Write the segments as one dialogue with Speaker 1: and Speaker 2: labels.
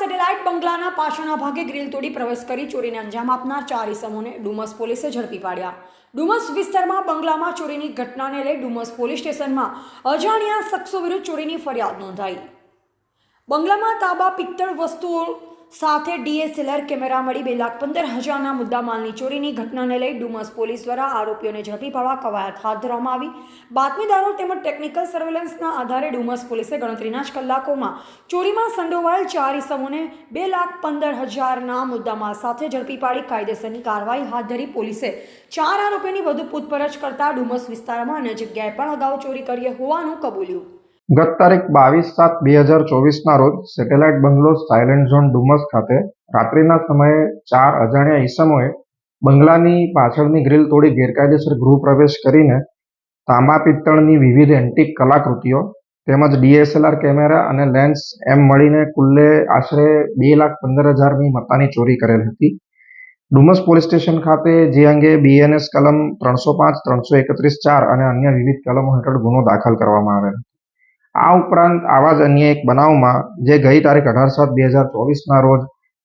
Speaker 1: Satellite બંગલાના પાછળના ભાગે grill તોડી પ્રવેશ કરી ચોરીને અંજામ આપનાર 4 ઇસમોને ડુમસ પોલીસે ઝડપી પાડ્યા. ડુમસ વિસ્તારમાં બંગલામાં ચોરીની ઘટનાને લઈ ડુમસ પોલીસ સ્ટેશનમાં અજાણ્યા શખ્સો વિરુદ્ધ ચોરીની ફરિયાદ નોંધાઈ. બંગલામાં તાંબા પિત્તળ વસ્તુઓ સાથે DSLR કેમેરા મળી 2,15,000ના મુદ્દામાલની ચોરીની ઘટનાને લઈ ડુમસ પોલીસ દ્વારા આરોપીઓને ઝડપી પાડવા કવાયત હાથ ધરવામાં આવી. બાતમીદારો તેમજ ટેકનિકલ સર્વેલન્સના આધારે ડુમસ પોલીસે ગણતરીના જ કલાકોમાં ચોરીમાં સંડોવાયેલ 4 ઇસમોને 2,15,000ના મુદ્દામાલ સાથે ઝડપી પાડી કાયદેસરની કાર્યવાહી હાથ ધરી. પોલીસે 4 આરોપીઓની વધુ પૂછપરછ કરતા ડુમસ વિસ્તારમાં અન્ય જગ્યાએ પણ અગાઉ ચોરી કરી હોવાનું કબૂલ્યું.
Speaker 2: ગત તારીખ 22/7/2024ના રોજ સેટેલાઇટ બંગલો સાયલેન્ટ ઝોન ડુમસ ખાતે રાત્રિના સમયે 4 અજાણ્યા ઈસમોએ બંગલાની પાછળની ગ્રીલ તોડી ગેરકાયદેસર ગૃહ પ્રવેશ કરીને તાંબા પિત્તળની વિવિધ એન્ટિક કલાકૃતિઓ તેમજ DSLR કેમેરા અને લેન્સ એમ મળીને કુલ્લે આશરે 2,15,000ની મત્તાની ચોરી કરેલ હતી. ડુમસ પોલીસ સ્ટેશન ખાતે જે અંગે BNS કલમ 305, 331(4) અને અન્ય વિવિધ કલમો હેઠળ ગુનો દાખલ કરવામાં આવેલ હતો. આ ઉપરાંત આવા જ અન્ય એક બનાવમાં જે ગઈ તારીખ 18/7/2024ના રોજ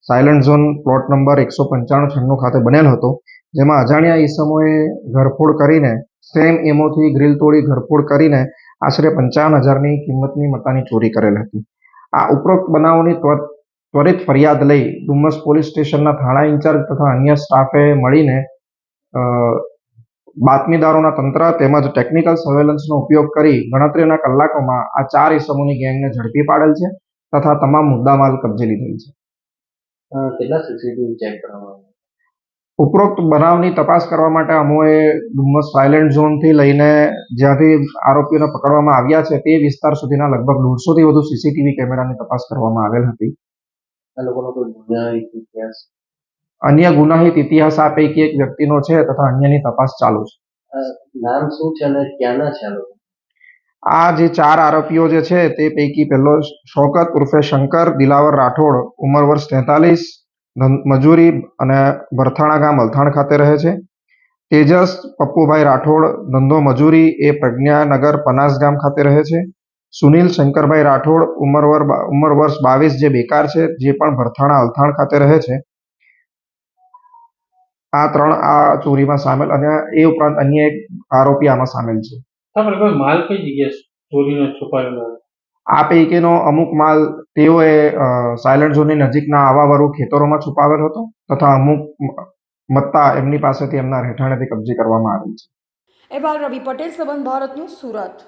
Speaker 2: સાયલેન્ટ ઝોન પ્લોટ નંબર 195-96 ખાતે બનેલ હતો, જેમાં અજાણ્યા ઈસમોએ ઘરફોડ કરીને સેમ એમોથી ગ્રીલ તોડી ઘરફોડ કરીને આશરે 55,000ની કિંમતની મત્તાની ચોરી કરેલ હતી. આ ઉપરોક્ત બનાવોની ત્વરિત ફરિયાદ લઈ ડુમસ પોલીસ સ્ટેશનના થાણા ઇન્ચાર્જ તથા અન્ય સ્ટાફે મળીને બાતમીદારોના તંત્ર તેમજ ટેકનિકલ સર્વેલન્સનો ઉપયોગ કરી ગણતરીના કલાકોમાં આ 4 ઇસમોની ગેંગને ઝડપી પાડેલ છે તથા તમામ મુદ્દામાલ કબજે લીધેલ છે.
Speaker 3: કેટલા સીસીટીવી ચેક કરવામાં
Speaker 2: ઉપરોક્ત બનાવની તપાસ કરવા માટે અમોએ ડુમસ સાયલેન્ટ ઝોનથી લઈને જ્યાંથી આરોપીઓને પકડવામાં આવ્યા છે તે વિસ્તાર સુધીના લગભગ 150થી વધુ સીસીટીવી કેમેરાની તપાસ કરવામાં આવેલ હતી.
Speaker 3: આ લોકોનો કોઈ ગુનાહિત ઇતિહાસ?
Speaker 2: અન્ય ગુનાહિત ઇતિહાસ આ પૈકી એક વ્યક્તિનો છે તથા અન્યની તપાસ ચાલુ છે.
Speaker 3: નામ શું છે અને ક્યાંના છે આ લોકો?
Speaker 2: આ જે 4 આરોપીઓ જે છે તે પૈકી પહેલો શૌકત ઉર્ફે શંકર દિલાવર રાઠોડ, ઉંમર વર્ષ 43, મજૂરી અને ભરથાણા ગામ અલથાણ ખાતે રહે છે. તેજસ પપ્પુભાઈ રાઠોડ, ધંધો મજૂરી, એ પ્રજ્ઞાનગર પનાસ ગામ ખાતે રહે છે. સુનિલ શંકરભાઈ રાઠોડ, ઉંમર વર્ષ 22, જે બેકાર છે, જે પણ ભરથાણા અલથાણ ખાતે રહે છે. આ 3 આ ચોરીમાં સામેલ અને એ ઉપરાંત અન્ય એક આરોપી આમાં સામેલ છે.
Speaker 4: માલ કઈ જગ્યાએ ચોરીનો છુપાયેલો?
Speaker 2: આ પૈકીનો અમુક માલ તેઓએ સાયલેન્ટ ઝોનની નજીકના આવાવાળું ખેતરોમાં છુપાવેલ હતો તથા અમુક મત્તા એમની પાસેથી એમના રહેઠાણેથી કબજે કરવામાં આવેલ છે.
Speaker 1: અહેવાલ રવિ પટેલ, સંબંધ ભારત ન્યૂઝ, સુરત.